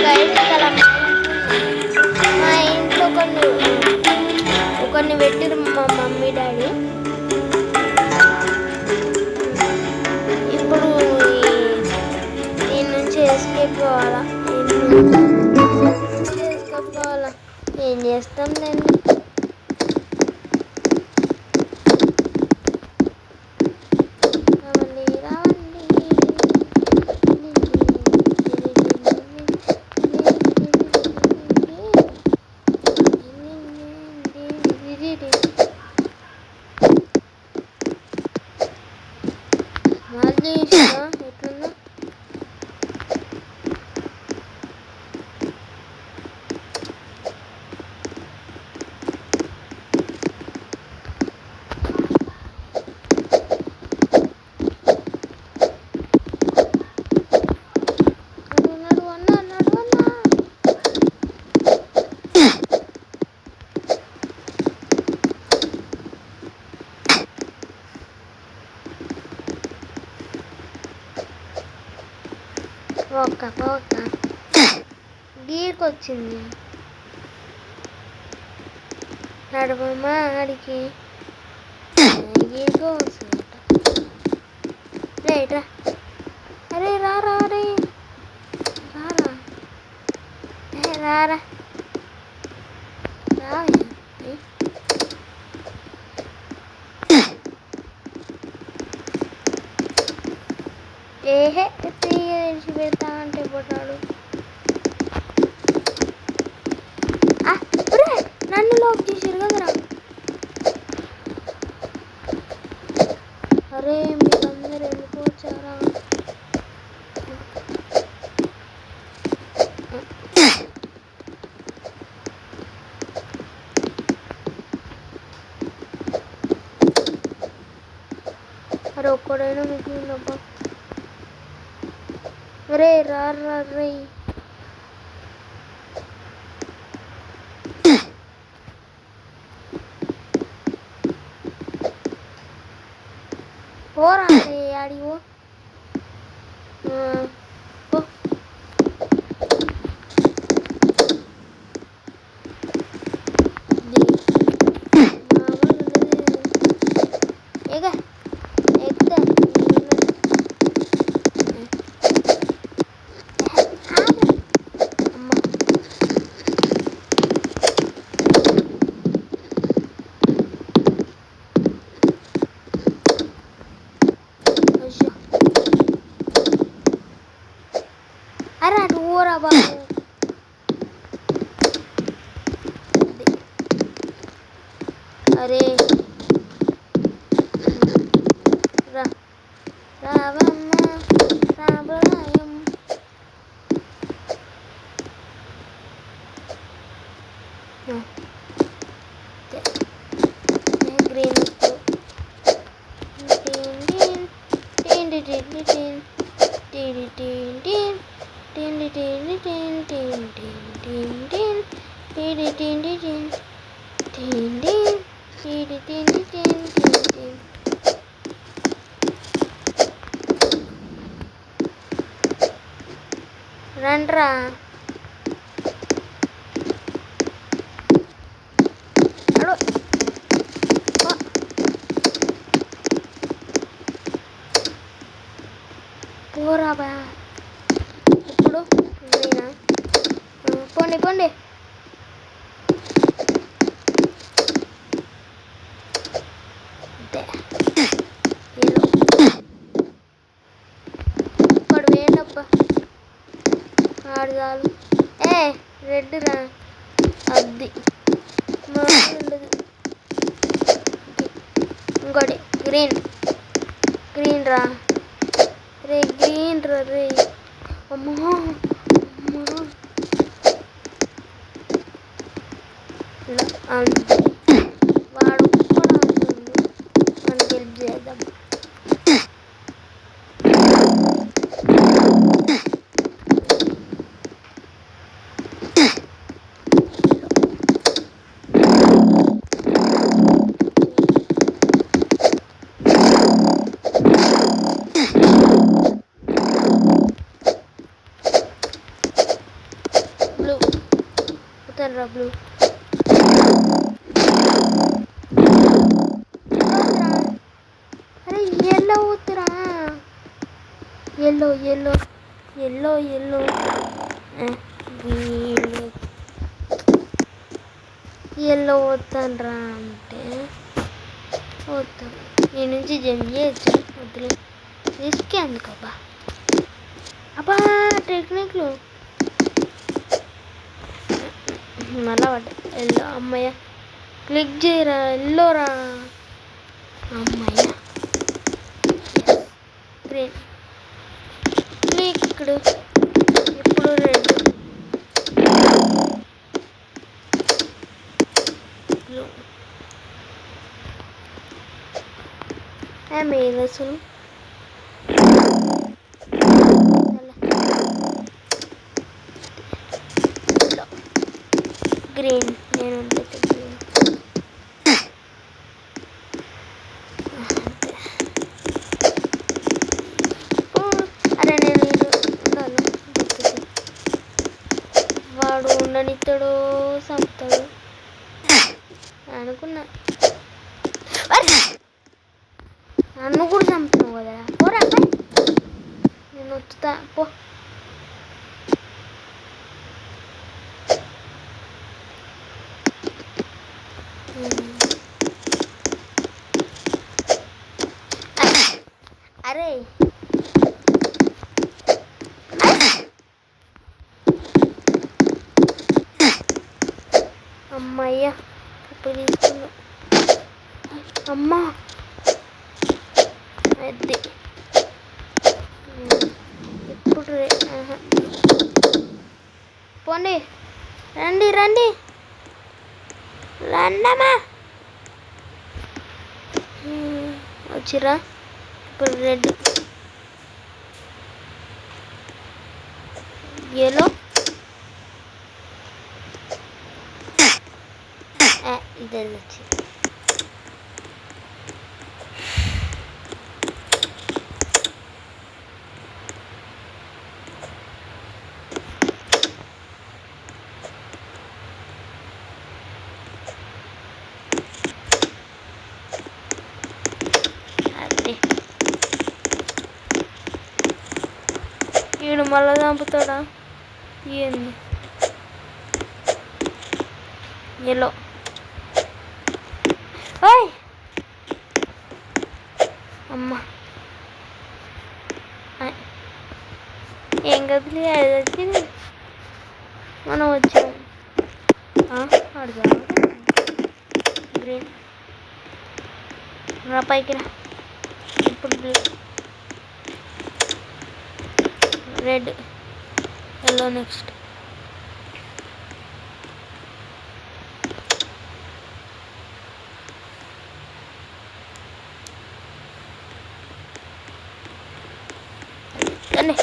Guide స్థలం మా ఇంట్లో కొన్ని పెట్టిరు మా మమ్మీ డాడీ. ఇప్పుడు దీని నుంచి ఎస్కేప్ కావాలా, ఎస్కేప్ కావాలా, ఏం చేస్తాం దాన్ని. మళ్ళీ ఎట్లుందో ఒక్క గీర్కొచ్చింది. నడవమ్మా ఆడికి గీర్కో వస్తుంది. రైట్ రా, అరే రారా, అరే రారా, రారా రా. ఏహే తీసి పెడతా అంటే పోతాడు. నన్ను లోకి తీసారు కదరా. అరే మీరందరూ ఎందుకు వచ్చారా? అరే ఒక్కడైనా మిగిలిందబ్బా. అరే రా రే, పోరా ఆడివో. అరే అటు ఊరా బాబు. అరే రావమ్మ రాబరాయం. గ్రీన్ రండ్రా. పోరా బా. ఇప్పుడు పోండి పోండి. ఇప్పుడు వేయండబ్బా ఆడు చాలు. రెడ్ రా, అది ఉండదు. ఇంకోటి గ్రీన్ రా, రే గ్రీన్ రా రే. అమ్మా వాడు కూడా ఉంటుంది, మనకి హెల్ప్ చేద్దాం. వస్తాను రా బ్లూ. అరే ఎల్లో వద్దురా. Yellow yellow yellow yellow yellow వస్తాను రా అంటే వద్దాం. ఈ నుంచి జంప్ చేయొచ్చు. వద్దులే రిస్క్ ఎందుకబ్బా. అబ్బా టెక్నిక్లు మళ్ళా పడ్డా. ఎల్లో అమ్మయ్య. క్లిక్ చేయరా ఎల్లోరా. అమ్మయ్య గ్రీన్ క్లిక్డ్. ఇప్పుడు రెడ్ బ్లూ. ఏమేది అసలు గ్రీన్. నేను గ్రీన్. అరే నేను ఉండాలి. వాడు ఉండనిస్తాడు చంపుతాడు అనుకున్నా. నన్ను కూడా చంపుతున్నావు కదా. పోరా నేను వచ్చుతా పో. అరే అమ్మయ్య ఇప్పుడు తీసుకున్నా. అమ్మా అది ఇప్పుడు పోండి. రండి రండి రండమ్మా. వచ్చిరా. ఇప్పుడు రెడ్ ఎల్లో ఇదే వచ్చి వీడు మళ్ళా చంపుతాడా ఏంది. ఎల్లో ఓయ్ అమ్మ ఏం కదిలే అది వచ్చింది. మనం వచ్చాము. అడుగు గ్రీన్ రా పైకి రా. ఇప్పుడు రెడ్ ఎల్లో నెక్స్ట్. రండి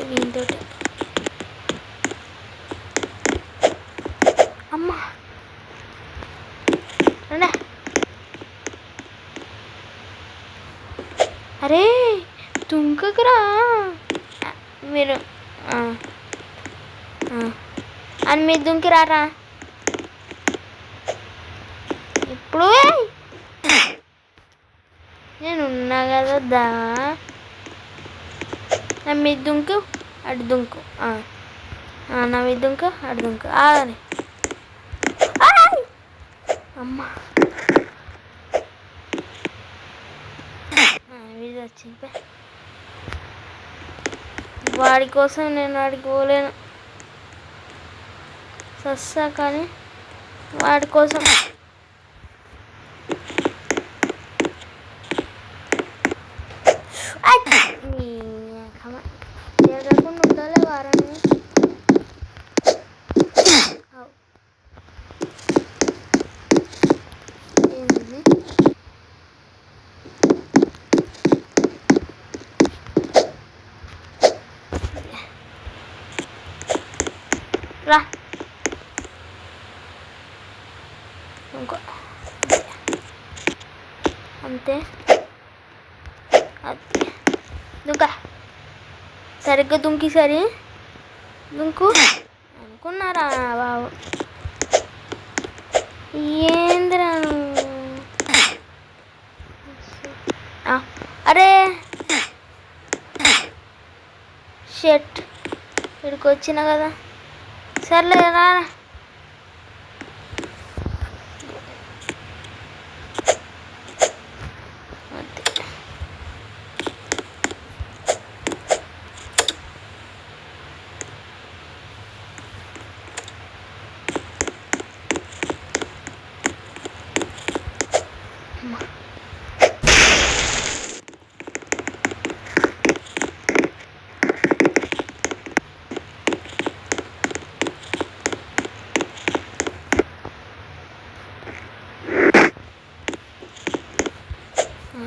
వీంతోటి. అమ్మా రండి. అరే తుంకకురా మీరు అని మీరు దుంకిరారా. ఇప్పుడు నేను ఉన్నా కదా. నా మీద దుంకు అటు దుంకు. నా మీద దుంకు అటు దుంకు. ఆగని అమ్మా ఇది వచ్చింది. వాడి కోసం నేను వాడికి పోలేను సస్సా. కానీ వాడి కోసం జరగకుండా ఉండాలి వారాన్ని. ఏంది రా ఇంకో అంతే. అది దుంక సరిగ్గా దుంకి సరి దుంకు అనుకున్నారా బాబు ఏంద్రా అరే షర్ట్ ఇక్కడికి వచ్చిన కదా సర్లే రా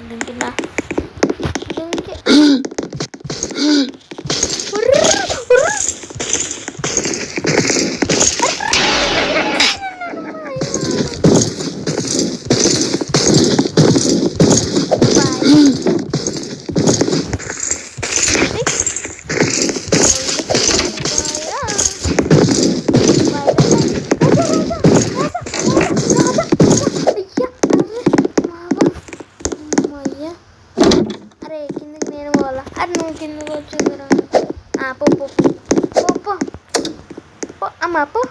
దుంకినా దుంకి అరే కిందకి నేను పోవాలా అరే నువ్వు కిందకి వచ్చిందిరా పో పో పో పో పో అమ్మ పో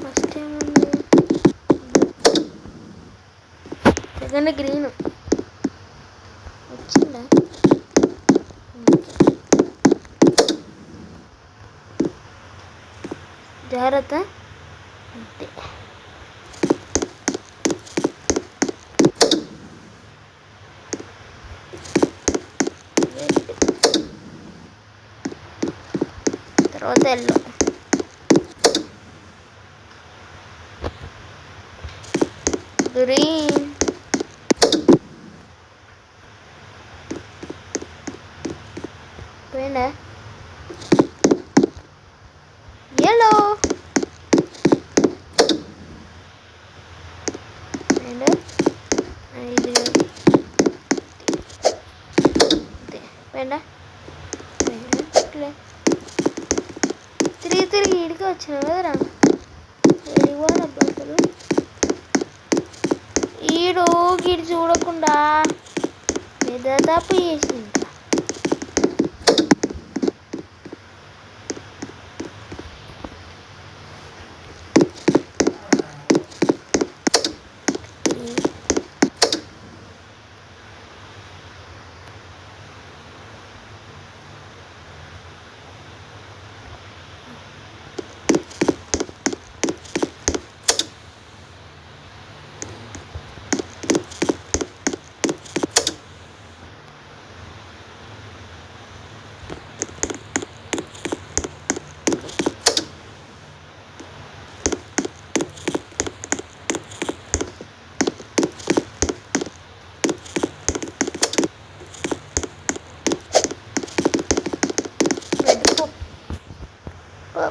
ఫస్ట్ ఏముంది సెకండ్ గ్రీన్ వచ్చిందా జాగ్రత్త అంతే తర్వాత ఎల్లో గ్రీన్ పోయిందా ఎల్లో పోయిందా ఇది పోయిందా తిరిగి ఈడికి వచ్చిన కదరా ఏడికి పోవాలబ్బా అసలు ఈడు గిడి చూడకుండా పెద్ద తప్పు చేసింది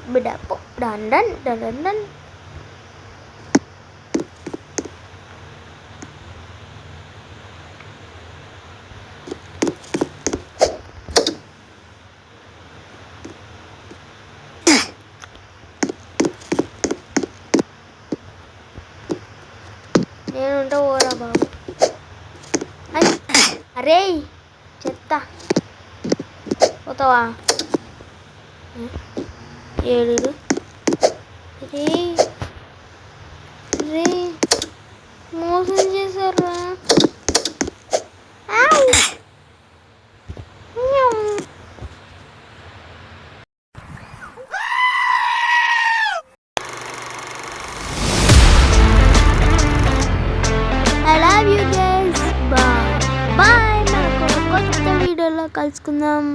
beda po dandan dandan నేనుంటా ఓరా బాబు అరే చెత్త పోతావా ఏడు రే రే మోసం చేశారా I love you guys. Bye. Bye. మనకు కొత్త వీడియోలో కలుసుకుందాం.